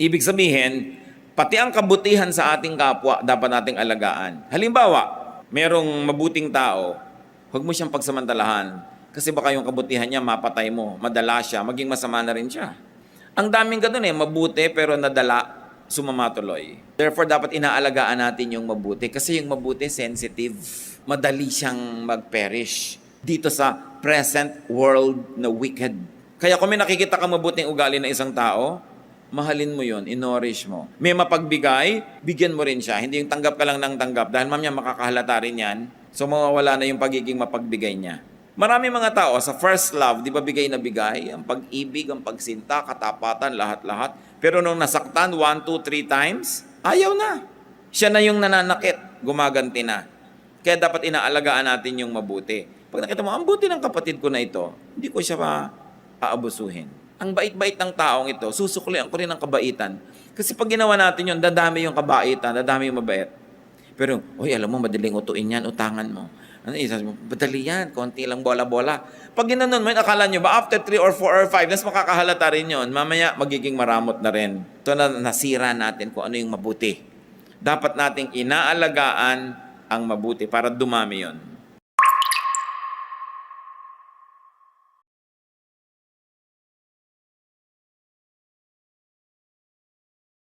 Ibig sabihin, pati ang kabutihan sa ating kapwa dapat nating alagaan. Halimbawa, merong mabuting tao, huwag mo siyang pagsamantalahan. Kasi baka yung kabutihan niya, mapatay mo, madala siya, maging masama na rin siya. Ang daming ganun mabuti pero nadala, sumamatuloy. Therefore, dapat inaalagaan natin yung mabuti. Kasi yung mabuti, sensitive. Madali siyang mag-perish dito sa present world na wicked. Kaya kung may nakikita kang mabuting ugali ng isang tao, mahalin mo yon, inorish mo. May mapagbigay, bigyan mo rin siya. Hindi yung tanggap ka lang ng tanggap. Dahil mamaya makakahalata rin yan. So mawawala na yung pagiging mapagbigay niya. Marami mga tao sa first love, di ba bigay na bigay? Ang pag-ibig, ang pagsinta, katapatan, lahat-lahat. Pero nung nasaktan 1, 2, 3 times, ayaw na. Siya na yung nananakit, gumaganti na. Kaya dapat inaalagaan natin yung mabuti. Pag nakita mo, ang buti ng kapatid ko na ito, hindi ko siya aabusuhin. Ang bait-bait ng taong ito, susuklian ko rin ang kabaitan. Kasi pag ginawa natin yun, dadami yung kabaitan, dadami yung mabait. Pero, alam mo, madaling utuin yan, utangan mo. Ano isa mo? Madali yan, konti lang bola-bola. Pag ginanon mo, akala nyo ba, after 3 or 4 or 5, nas makakahalata rin yun. Mamaya, magiging maramot na rin. So, nasira natin kung ano yung mabuti. Dapat nating inaalagaan ang mabuti para dumami yun.